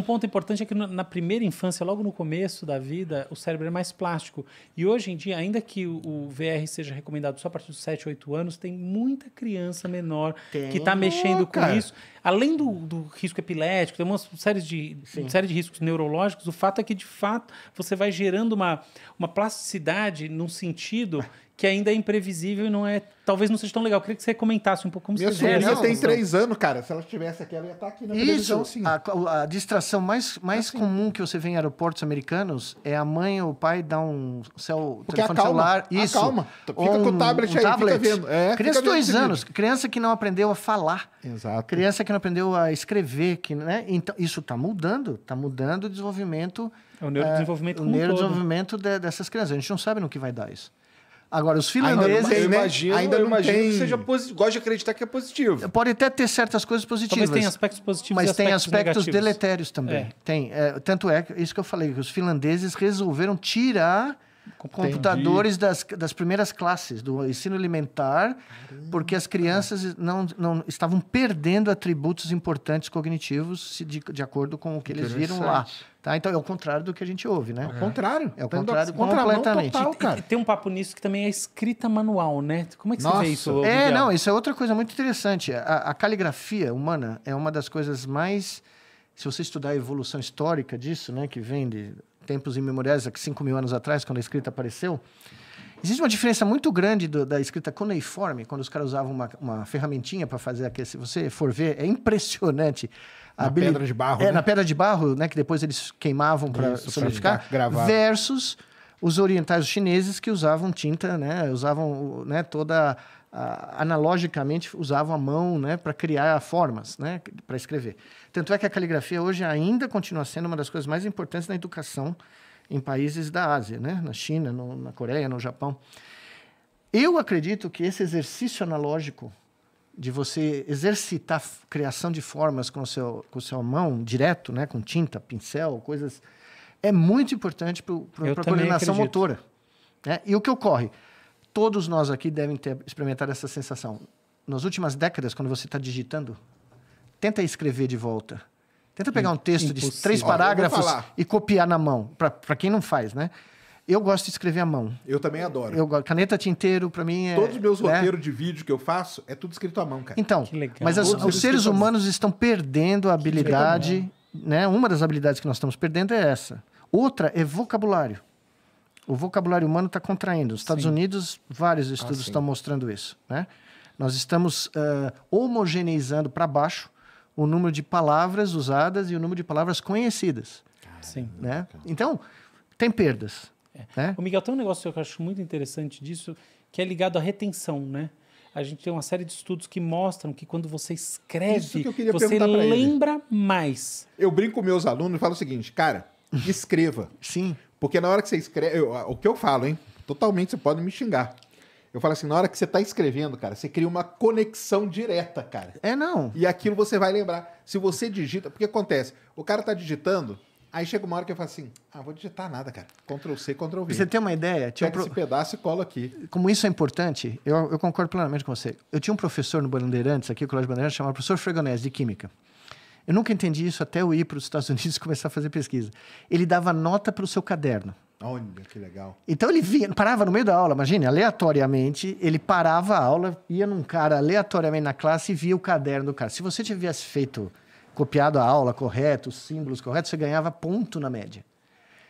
ponto importante é que na primeira infância, logo no começo da vida, o cérebro é mais plástico. E hoje em dia, ainda que o VR seja recomendado só a partir dos 7, 8 anos, tem muita criança menor que está mexendo com isso. Além do risco epilético, tem uma série de riscos neurológicos, o fato é que, de fato, você vai gerando uma plasticidade num sentido que ainda é imprevisível e talvez não seja tão legal. Eu queria que você comentasse um pouco como Minha você vê. sobrinha tem 3 anos, cara. Se ela estivesse aqui, ela ia estar aqui na televisão, assim. A distração mais comum que você vê em aeroportos americanos é a mãe ou o pai dar um telefone celular. Isso. Acalma. Fica com o tablet aí, fica vendo. Criança de 2 anos. Criança que não aprendeu a falar. Exato. Criança que não aprendeu a escrever. Né? Então, isso está mudando. Está mudando o desenvolvimento... É o neurodesenvolvimento como neurodesenvolvimento dessas crianças. A gente não sabe no que vai dar isso. Agora, os finlandeses... Eu imagino que seja positivo. Gosto de acreditar que é positivo. Pode até ter certas coisas positivas. Talvez tenha aspectos positivos mas e aspectos tem aspectos negativos. deletérios também. Tanto é isso que eu falei, que os finlandeses resolveram tirar computadores das primeiras classes do ensino elementar, porque as crianças não estavam perdendo atributos importantes cognitivos de acordo com o que eles viram lá. Tá? Então, é o contrário do que a gente ouve, né? É o contrário. É o contrário completamente. Total, cara. Tem um papo nisso que também é escrita manual, né? Como é que você vê isso, Miguel? Isso é outra coisa muito interessante. A caligrafia humana é uma das coisas mais... Se você estudar a evolução histórica disso, né, que vem de tempos imemoriais, 5.000 anos atrás, quando a escrita apareceu, existe uma diferença muito grande da escrita cuneiforme, quando os caras usavam uma ferramentinha para fazer aquilo. Se você for ver, é impressionante. Pedra de barro, né? Na pedra de barro, né, que depois eles queimavam para solidificar, versus os orientais, os chineses, que usavam tinta, né, usavam toda... analogicamente usavam a mão, né, para criar formas, né, para escrever. Tanto é que a caligrafia hoje ainda continua sendo uma das coisas mais importantes na educação em países da Ásia, né, na China, na Coreia, no Japão. Eu acredito que esse exercício analógico de você exercitar a criação de formas com a sua mão direto, né, com tinta, pincel, coisas, é muito importante para a coordenação motora. Né? E o que ocorre? Todos nós aqui devem ter experimentado essa sensação. Nas últimas décadas, quando você está digitando, tenta escrever de volta. Tenta pegar um texto de 3 parágrafos e copiar na mão. Para quem não faz, né? Eu gosto de escrever à mão. Eu também adoro. Caneta tinteiro, para mim, é... Todos os meus roteiros de vídeo que eu faço, é tudo escrito à mão, cara. Então, mas os seres humanos estão perdendo a habilidade... Né? Uma das habilidades que nós estamos perdendo é essa. Outra é vocabulário. O vocabulário humano está contraindo. Nos Estados Unidos, vários estudos estão mostrando isso. Né? Nós estamos homogeneizando para baixo o número de palavras usadas e o número de palavras conhecidas. Sim. Né? Então, tem perdas. Né? O Miguel, tem um negócio que eu acho muito interessante disso, que é ligado à retenção, né? A gente tem uma série de estudos que mostram que quando você escreve, você lembra mais. Eu brinco com meus alunos e falo o seguinte, cara, escreva. Sim. Porque na hora que você escreve... o que eu falo, hein? Totalmente, você pode me xingar. Eu falo assim, na hora que você está escrevendo, cara, você cria uma conexão direta, cara. Não. E aquilo você vai lembrar. Se você digita... Porque acontece, o cara está digitando, aí chega uma hora que eu falo assim, vou digitar nada, cara. Ctrl+C, Ctrl+V. Você tem uma ideia? Pega esse pedaço e cola aqui. Como isso é importante, eu concordo plenamente com você. Eu tinha um professor no Bandeirantes, aqui no Colégio Bandeirantes, chamado professor Fregonese, de Química. Eu nunca entendi isso até eu ir para os Estados Unidos e começar a fazer pesquisa. Ele dava nota para o seu caderno. Olha, que legal. Então ele parava no meio da aula, imagine, aleatoriamente, ele parava a aula, ia num cara aleatoriamente na classe e via o caderno do cara. Se você tivesse copiado a aula correto, os símbolos corretos, você ganhava ponto na média.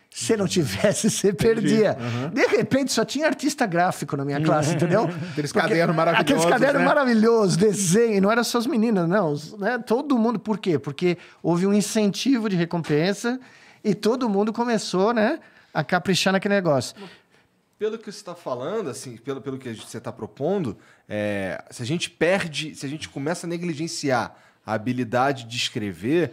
Se não tivesse, você perdia. Uhum. De repente, só tinha artista gráfico na minha classe, entendeu? Aqueles cadernos maravilhosos. Aqueles cadernos né? maravilhosos, desenho. Não era só as meninas, não. Né? Todo mundo. Por quê? Porque houve um incentivo de recompensa e todo mundo começou, né, a caprichar naquele negócio. Pelo que você está falando, assim, pelo que você está propondo, se a gente começa a negligenciar a habilidade de escrever,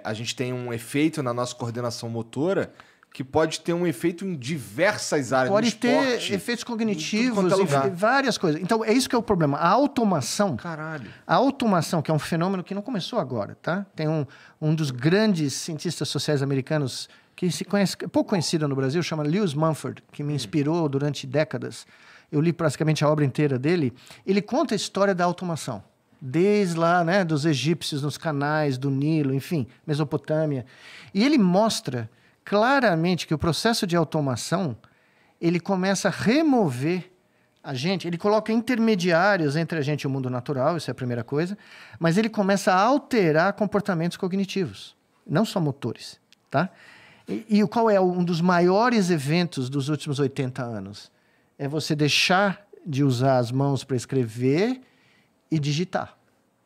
a gente tem um efeito na nossa coordenação motora que pode ter um efeito em diversas áreas. Pode ter efeitos cognitivos, várias coisas. Então, é isso que é o problema. A automação... Caralho. A automação, que é um fenômeno que não começou agora, tá? Tem um dos grandes cientistas sociais americanos que se conhece, pouco conhecido no Brasil, chama Lewis Mumford, que me inspirou durante décadas. Eu li praticamente a obra inteira dele. Ele conta a história da automação. desde lá, né, dos egípcios nos canais do Nilo, enfim, Mesopotâmia. E ele mostra claramente que o processo de automação, ele começa a remover a gente, ele coloca intermediários entre a gente e o mundo natural, isso é a primeira coisa, mas ele começa a alterar comportamentos cognitivos, não só motores, tá? E qual é um dos maiores eventos dos últimos 80 anos? É você deixar de usar as mãos para escrever e digitar.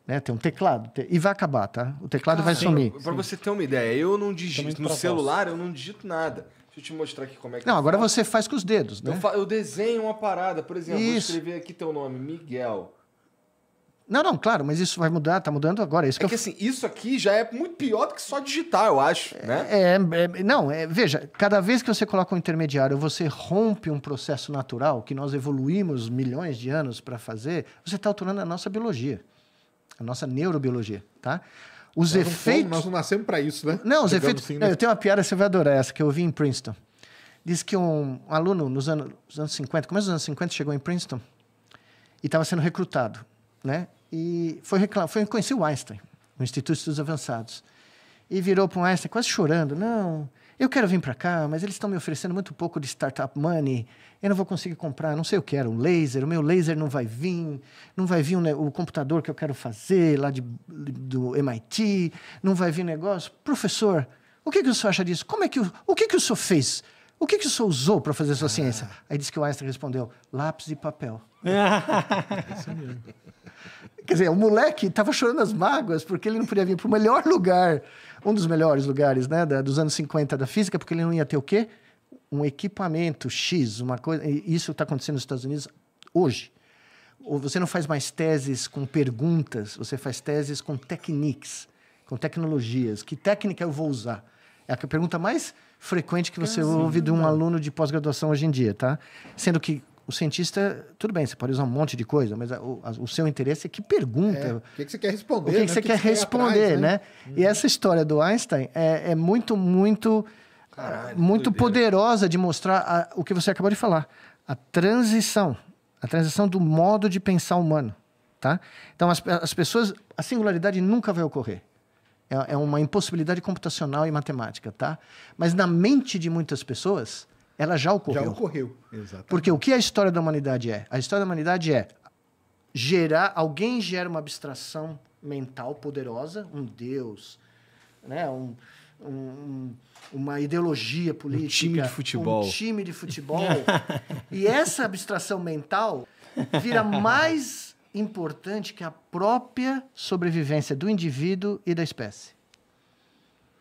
Né? Tem um teclado. E vai acabar, tá? O teclado vai sumir. Para você ter uma ideia, eu não digito. No celular, eu não digito nada. Deixa eu te mostrar aqui como é que não, agora você faz com os dedos, né? Eu desenho uma parada. Por exemplo, vou escrever aqui teu nome, Miguel. Não, claro, mas isso vai mudar, tá mudando agora. Isso que assim, isso aqui já é muito pior do que só digitar, eu acho, né? Veja, cada vez que você coloca um intermediário, você rompe um processo natural que nós evoluímos milhões de anos para fazer, você está alterando a nossa biologia, a nossa neurobiologia, tá? Os efeitos... Nós não nascemos para isso, né? Não, os efeitos... Assim, né? Eu tenho uma piada, você vai adorar essa, que eu vi em Princeton. Diz que um aluno nos anos 50, começo dos anos 50, chegou em Princeton e estava sendo recrutado, né? E foi conhecer o Einstein, no Instituto de Estudos Avançados. E virou para o Einstein quase chorando. Não, eu quero vir para cá, mas eles estão me oferecendo muito pouco de startup money. Eu não vou conseguir comprar, não sei o que era, um laser. O meu laser não vai vir o computador que eu quero fazer lá do MIT. Não vai vir negócio. Professor, o que o senhor acha disso? O que o senhor fez? O que o senhor usou para fazer a sua ciência? Aí disse que o Einstein respondeu, lápis e papel. Isso mesmo. Quer dizer, o moleque estava chorando as mágoas porque ele não podia vir para o melhor lugar, um dos melhores lugares, né, dos anos 50 da física, porque ele não ia ter o quê? Um equipamento X, uma coisa. E isso está acontecendo nos Estados Unidos hoje. Ou você não faz mais teses com perguntas, você faz teses com techniques, com tecnologias. Que técnica eu vou usar? É a pergunta mais frequente que você ouve de um aluno de pós-graduação hoje em dia, tá? Sendo que o cientista, tudo bem, você pode usar um monte de coisa, mas o seu interesse é que pergunta. O que você quer responder? O que você quer responder, né? E essa história do Einstein é muito poderosa de mostrar o que você acabou de falar. A transição do modo de pensar humano, tá? Então, as pessoas, a singularidade nunca vai ocorrer. É uma impossibilidade computacional e matemática, tá? Mas na mente de muitas pessoas... ela já ocorreu. Já ocorreu, exatamente. Porque o que a história da humanidade é? A história da humanidade é alguém gera uma abstração mental poderosa, um Deus, né? Uma ideologia política. Um time de futebol. E essa abstração mental vira mais importante que a própria sobrevivência do indivíduo e da espécie.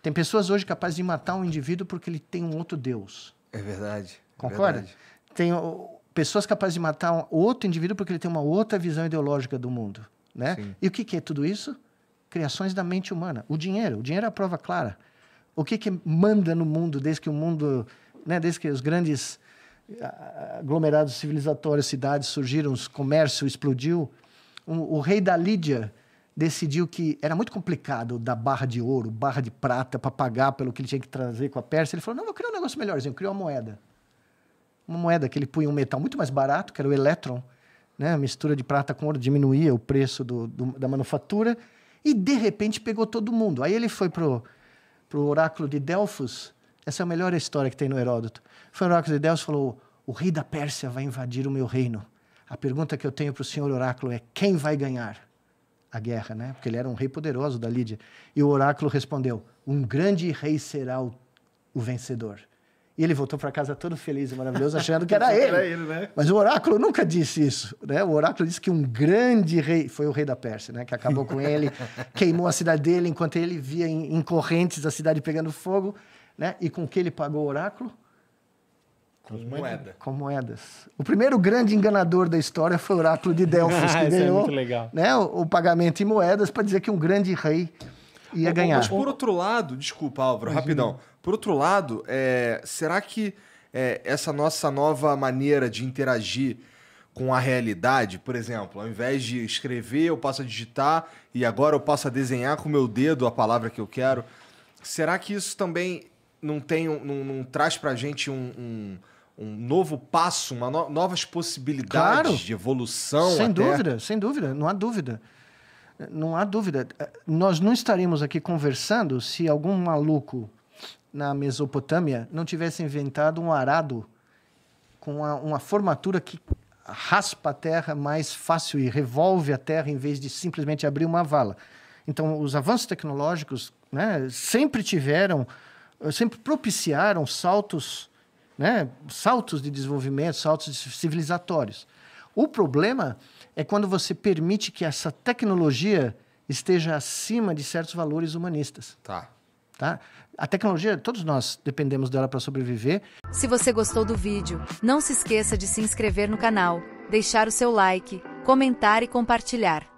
Tem pessoas hoje capazes de matar um indivíduo porque ele tem um outro Deus. É verdade. Concorda? Verdade. Tem pessoas capazes de matar outro indivíduo porque ele tem uma outra visão ideológica do mundo, né? Sim. E o que é tudo isso? Criações da mente humana. O dinheiro é a prova clara. O que manda no mundo desde que o mundo, né, desde que os grandes aglomerados civilizatórios, cidades surgiram, o comércio explodiu, o rei da Lídia decidiu que era muito complicado dar barra de ouro, barra de prata para pagar pelo que ele tinha que trazer com a Pérsia. Ele falou, não, vou criar um negócio melhorzinho. Criou uma moeda. Uma moeda que ele punha um metal muito mais barato, que era o elétron, né? A mistura de prata com ouro diminuía o preço da manufatura e, de repente, pegou todo mundo. Aí ele foi pro oráculo de Delfos. Essa é a melhor história que tem no Heródoto. Foi no oráculo de Delfos e falou, o rei da Pérsia vai invadir o meu reino. A pergunta que eu tenho para o senhor oráculo é, quem vai ganhar a guerra, né? Porque ele era um rei poderoso da Lídia. E o oráculo respondeu, um grande rei será o vencedor. E ele voltou para casa todo feliz e maravilhoso, achando que era ele. Era ele, né? Mas o oráculo nunca disse isso, né? O oráculo disse que um grande rei, foi o rei da Pérsia, né? Que acabou com ele, queimou a cidade dele, enquanto ele via em correntes a cidade pegando fogo, né? E com que ele pagou o oráculo? Com moedas. O primeiro grande enganador da história foi o oráculo de Delfos, que ganhou, muito legal. Né, o pagamento em moedas para dizer que um grande rei ia ganhar. Mas por outro lado, desculpa, Álvaro, rapidão. Por outro lado, será que essa nossa nova maneira de interagir com a realidade, por exemplo, ao invés de escrever, eu passo a digitar e agora eu passo a desenhar com o meu dedo a palavra que eu quero, será que isso também não traz para a gente um novo passo, novas possibilidades de evolução? Sem dúvida, não há dúvida. Não há dúvida. Nós não estaríamos aqui conversando se algum maluco na Mesopotâmia não tivesse inventado um arado com uma formatura que raspa a terra mais fácil e revolve a terra em vez de simplesmente abrir uma vala. Então, os avanços tecnológicos, né, sempre propiciaram saltos, né, saltos de desenvolvimento, saltos civilizatórios. O problema é quando você permite que essa tecnologia esteja acima de certos valores humanistas. Tá? A tecnologia, todos nós dependemos dela para sobreviver. Se você gostou do vídeo, não se esqueça de se inscrever no canal, deixar o seu like, comentar e compartilhar.